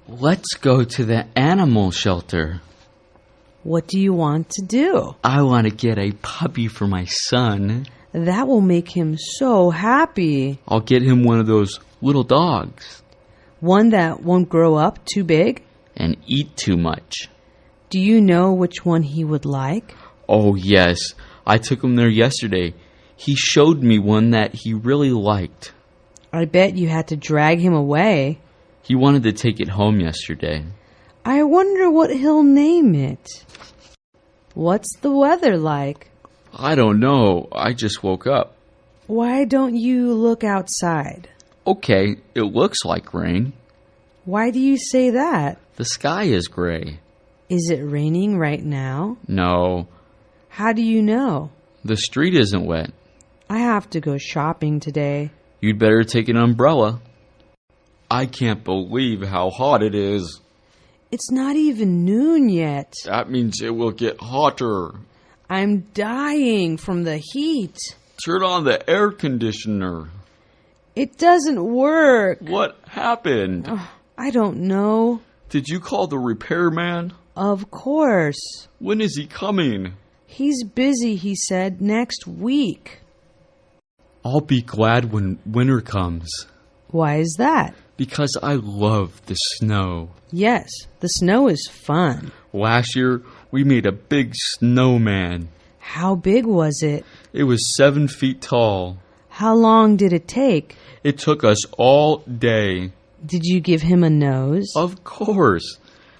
Let's go to the animal shelter. What do you want to do? I want to get a puppy for my son. That will make him so happy. I'll get him one of those little dogs. One that won't grow up too big? And eat too much. Do you know which one he would like? Oh, yes. I took him there yesterday. He showed me one that he really liked. I bet you had to drag him away. He wanted to take it home yesterday. I wonder what he'll name it. What's the weather like? I don't know. I just woke up. Why don't you look outside? Okay, it looks like rain. Why do you say that? The sky is gray. Is it raining right now? No, How do you know? the street isn't wet. I have to go shopping today. You'd better take an umbrella. I can't believe how hot it is. It's not even noon yet. That means it will get hotter. I'm dying from the heat. Turn on the air conditioner. It doesn't work. What happened? I don't know. Did you call the repairman? Of course. When is he coming? He's busy, he said, next week. I'll be glad when winter comes. Why is that? Because I love the snow. Yes, the snow is fun. Last year, we made a big snowman. How big was it? It was 7 feet tall. How long did it take? It took us all day. Did you give him a nose? Of course.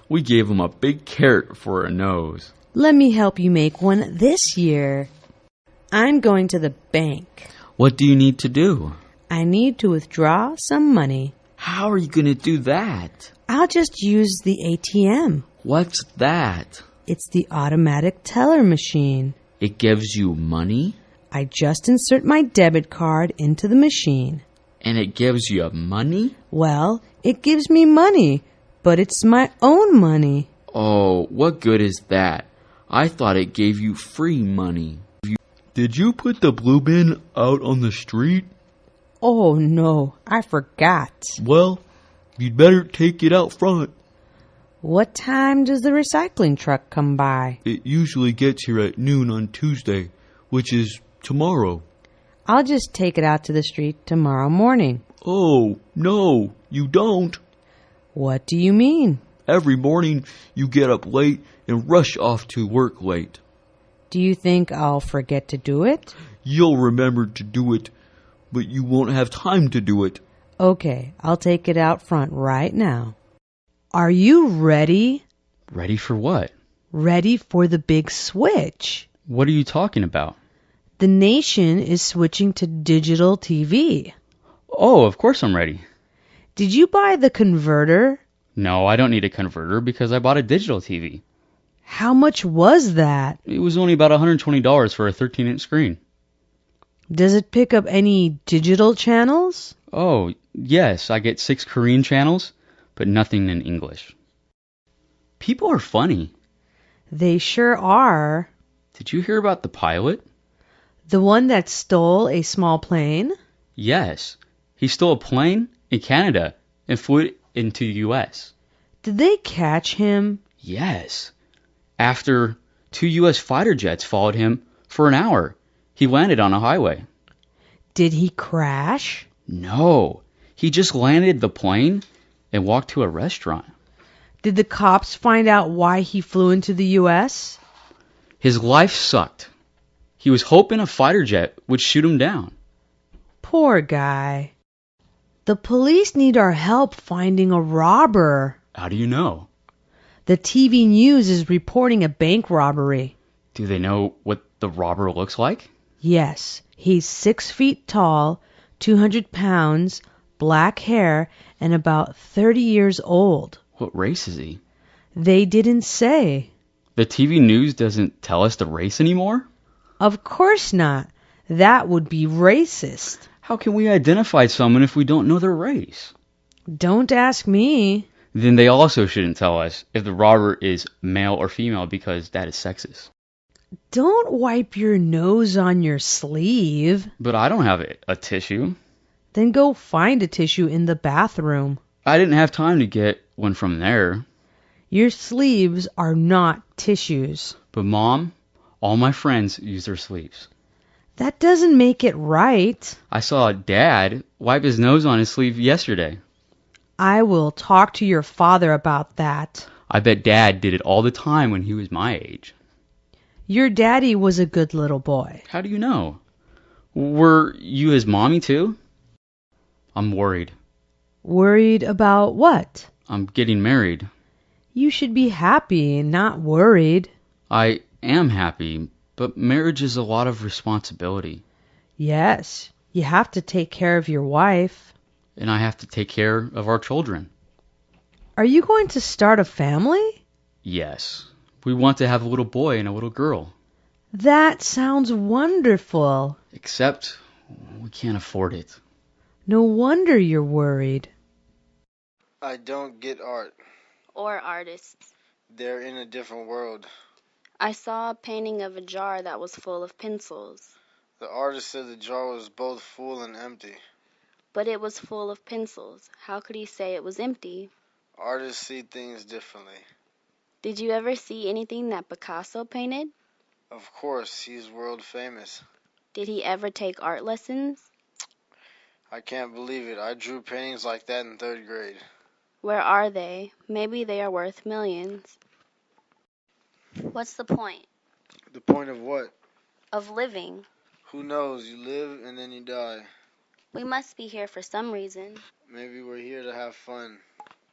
We gave him a big carrot for a nose. Let me help you make one this year. I'm going to the bank. What do you need to do? I need to withdraw some money. How are you going to do that? I'll just use the ATM. What's that? It's the automatic teller machine. It gives you money? I just insert my debit card into the machine. And it gives you money? Well, it gives me money, but it's my own money. Oh, what good is that? I thought it gave you free money. Did you put the blue bin out on the street? Oh no, I forgot. Well, you'd better take it out front. What time does the recycling truck come by? It usually gets here at noon on Tuesday, which is tomorrow. I'll just take it out to the street tomorrow morning. Oh, no, you don't. What do you mean? Every morning you get up late and rush off to work late. Do you think I'll forget to do it? You'll remember to do it, but you won't have time to do it. Okay, I'll take it out front right now. Are you ready? Ready for what? Ready for the big switch. What are you talking about? The nation is switching to digital TV. Oh, of course I'm ready. Did you buy the converter? No, I don't need a converter because I bought a digital TV. How much was that? It was only about $120 for a 13-inch screen. Does it pick up any digital channels? Oh, yes, I get 6 Korean channels, but nothing in English. People are funny. They sure are. Did you hear about the pilot? The one that stole a small plane? Yes. He stole a plane in Canada and flew it into the U.S. Did they catch him? Yes. After 2 U.S. fighter jets followed him for an hour, he landed on a highway. Did he crash? No. He just landed the plane and walked to a restaurant. Did the cops find out why he flew into the U.S.? His life sucked. He was hoping a fighter jet would shoot him down. Poor guy. The police need our help finding a robber. How do you know? The TV news is reporting a bank robbery. Do they know what the robber looks like? Yes, he's 6 feet tall, 200 pounds, black hair, and about 30 years old. What race is he? They didn't say. The TV news doesn't tell us the race anymore? Of course not. That would be racist. How can we identify someone if we don't know their race? Don't ask me. Then they also shouldn't tell us if the robber is male or female because that is sexist. Don't wipe your nose on your sleeve. But I don't have a tissue. Then go find a tissue in the bathroom. I didn't have time to get went from there. Your sleeves are not tissues. But Mom, all my friends use their sleeves. That doesn't make it right. I saw Dad wipe his nose on his sleeve yesterday. I will talk to your father about that. I bet Dad did it all the time when he was my age. Your daddy was a good little boy. How do you know? Were you his mommy too? I'm worried. Worried about what? I'm getting married. You should be happy, not worried. I am happy, but marriage is a lot of responsibility. Yes, you have to take care of your wife. And I have to take care of our children. Are you going to start a family? Yes. We want to have a little boy and a little girl. That sounds wonderful. Except we can't afford it. No wonder you're worried. I don't get art. Or artists. They're in a different world. I saw a painting of a jar that was full of pencils. The artist said the jar was both full and empty. But it was full of pencils. How could he say it was empty? Artists see things differently. Did you ever see anything that Picasso painted? Of course, he's world famous. Did he ever take art lessons? I can't believe it. I drew paintings like that in 3rd grade. Where are they? Maybe they are worth millions. What's the point? The point of what? Of living. Who knows? You live and then you die. We must be here for some reason. Maybe we're here to have fun.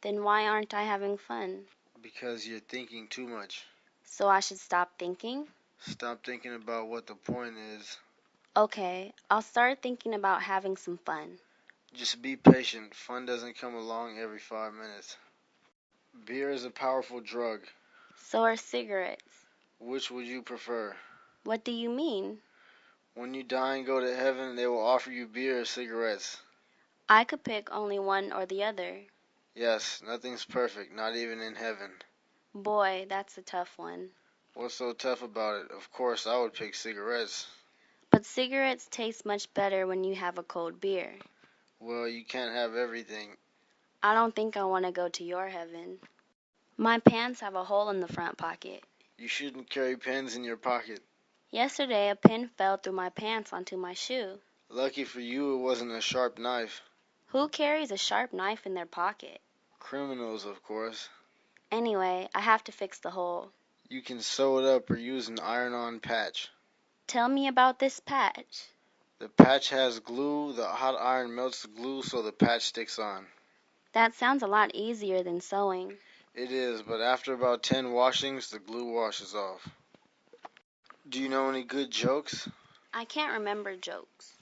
Then why aren't I having fun? Because you're thinking too much. So I should stop thinking? Stop thinking about what the point is. Okay, I'll start thinking about having some fun. Just be patient. Fun doesn't come along every 5 minutes. Beer is a powerful drug. So are cigarettes. Which would you prefer? What do you mean? When you die and go to heaven, they will offer you beer or cigarettes. I could pick only one or the other. Yes, nothing's perfect, not even in heaven. Boy, that's a tough one. What's so tough about it? Of course, I would pick cigarettes. But cigarettes taste much better when you have a cold beer. Well, you can't have everything. I don't think I want to go to your heaven. My pants have a hole in the front pocket. You shouldn't carry pens in your pocket. Yesterday, a pin fell through my pants onto my shoe. Lucky for you, it wasn't a sharp knife. Who carries a sharp knife in their pocket? Criminals, of course. Anyway, I have to fix the hole. You can sew it up or use an iron-on patch. Tell me about this patch. The patch has glue. The hot iron melts the glue so the patch sticks on. That sounds a lot easier than sewing. It is, but after about 10 washings, the glue washes off. Do you know any good jokes? I can't remember jokes.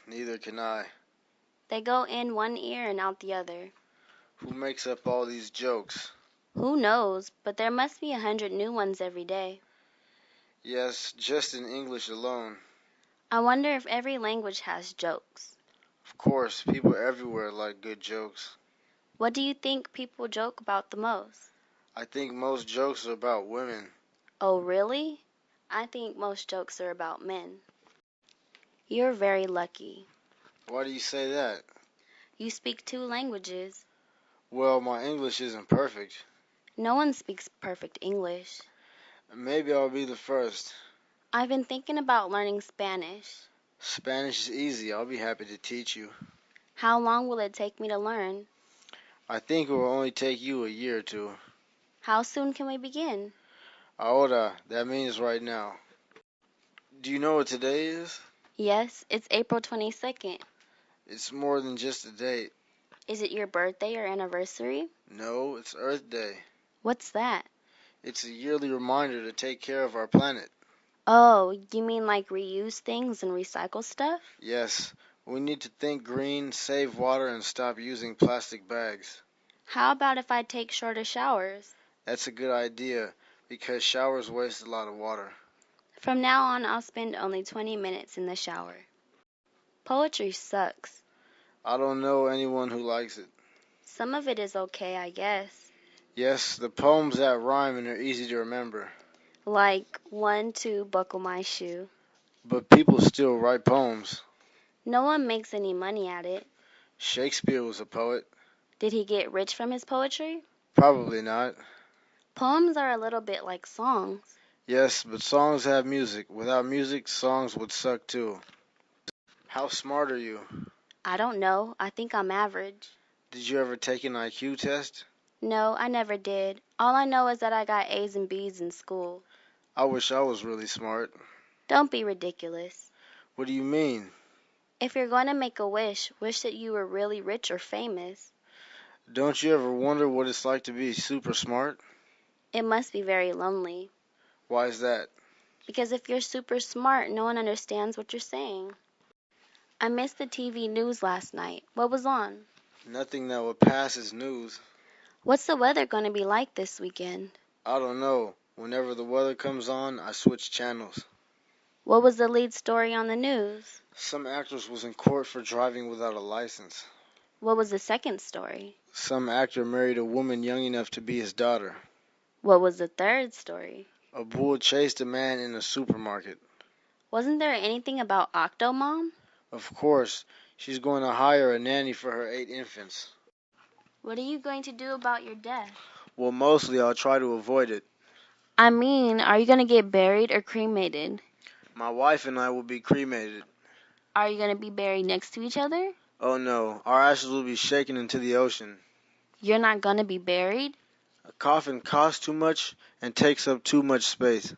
Neither can I. They go in one ear and out the other. Who makes up all these jokes? Who knows, but there must be 100 new ones every day. Yes, just in English alone. I wonder if every language has jokes. Of course, people everywhere like good jokes. What do you think people joke about the most? I think most jokes are about women. Oh, really? I think most jokes are about men. You're very lucky. Why do you say that? You speak 2 languages. Well, my English isn't perfect. No one speaks perfect English. Maybe I'll be the first. I've been thinking about learning Spanish. Spanish is easy. I'll be happy to teach you. How long will it take me to learn? I think it will only take you a year or 2. How soon can we begin? Ahora, that means right now. Do you know what today is? Yes, it's April 22nd. It's more than just a date. Is it your birthday or anniversary? No, it's Earth Day. What's that? It's a yearly reminder to take care of our planet. Oh, you mean like reuse things and recycle stuff? Yes, we need to think green, save water, and stop using plastic bags. How about if I take shorter showers? That's a good idea, because showers waste a lot of water. From now on, I'll spend only 20 minutes in the shower. Poetry sucks. I don't know anyone who likes it. Some of it is okay, I guess. Yes, the poems that rhyme and are easy to remember. Like 1, 2, buckle my shoe. But people still write poems. No one makes any money at it. Shakespeare was a poet. Did he get rich from his poetry? Probably not. Poems are a little bit like songs. Yes, but songs have music. Without music, songs would suck too. How smart are you? I don't know. I think I'm average. Did you ever take an IQ test? No, I never did. All I know is that I got A's and B's in school. I wish I was really smart. Don't be ridiculous. What do you mean? If you're going to make a wish, wish that you were really rich or famous. Don't you ever wonder what it's like to be super smart? It must be very lonely. Why is that? Because if you're super smart, no one understands what you're saying. I missed the TV news last night. What was on? Nothing that would pass as news. What's the weather going to be like this weekend? I don't know. Whenever the weather comes on, I switch channels. What was the lead story on the news? Some actress was in court for driving without a license. What was the second story? Some actor married a woman young enough to be his daughter. What was the third story? A bull chased a man in a supermarket. Wasn't there anything about Octomom? Of course, she's going to hire a nanny for her 8 infants. What are you going to do about your death? Well, mostly I'll try to avoid it. I mean, are you going to get buried or cremated? My wife and I will be cremated. Are you going to be buried next to each other? Oh no, our ashes will be shaken into the ocean. You're not going to be buried? A coffin costs too much and takes up too much space.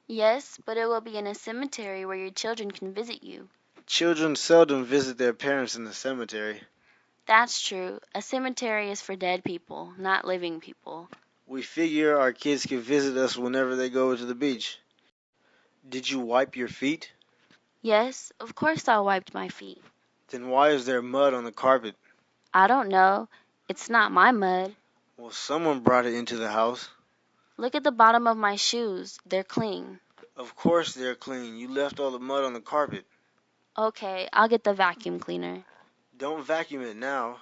Yes, but it will be in a cemetery where your children can visit you. Children seldom visit their parents in the cemetery. That's true. A cemetery is for dead people, not living people. We figure our kids can visit us whenever they go to the beach. Did you wipe your feet? Yes, of course I wiped my feet. Then why is there mud on the carpet? I don't know. It's not my mud. Well, someone brought it into the house. Look at the bottom of my shoes. They're clean. Of course they're clean. You left all the mud on the carpet. Okay, I'll get the vacuum cleaner. Don't vacuum it now.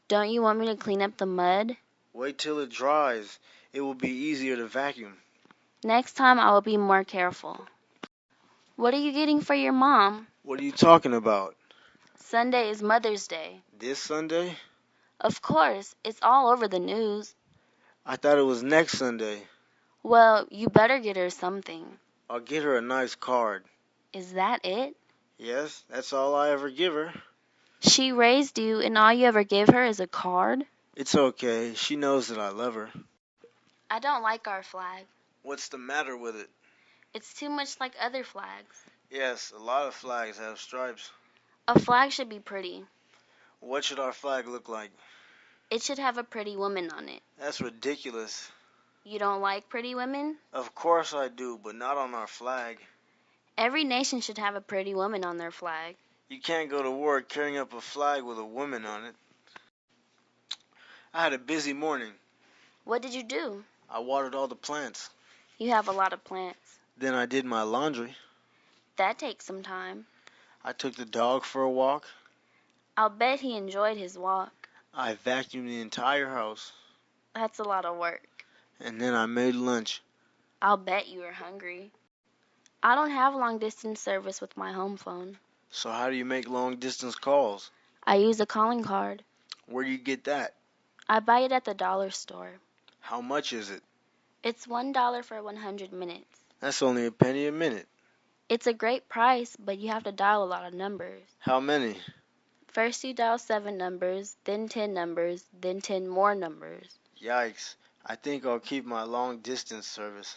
Don't you want me to clean up the mud? Wait till it dries. It will be easier to vacuum. Next time I will be more careful. What are you getting for your mom? What are you talking about? Sunday is Mother's Day. This Sunday? Of course, it's all over the news. I thought it was next Sunday. Well, you better get her something. I'll get her a nice card. Is that it? Yes, that's all I ever give her. She raised you and all you ever give her is a card? It's okay. She knows that I love her. I don't like our flag. What's the matter with it? It's too much like other flags. Yes, a lot of flags have stripes. A flag should be pretty. What should our flag look like? It should have a pretty woman on it. That's ridiculous. You don't like pretty women? Of course I do, but not on our flag. Every nation should have a pretty woman on their flag. You can't go to war carrying up a flag with a woman on it. I had a busy morning. What did you do? I watered all the plants. You have a lot of plants. Then I did my laundry. That takes some time. I took the dog for a walk. I'll bet he enjoyed his walk. I vacuumed the entire house. That's a lot of work. And then I made lunch. I'll bet you were hungry. I don't have long distance service with my home phone. So how do you make long distance calls? I use a calling card. Where do you get that? I buy it at the dollar store. How much is it? It's $1 for 100 minutes. That's only a penny a minute. It's a great price, but you have to dial a lot of numbers. How many? First you dial 7 numbers, then 10 numbers, then 10 more numbers. Yikes. I think I'll keep my long distance service.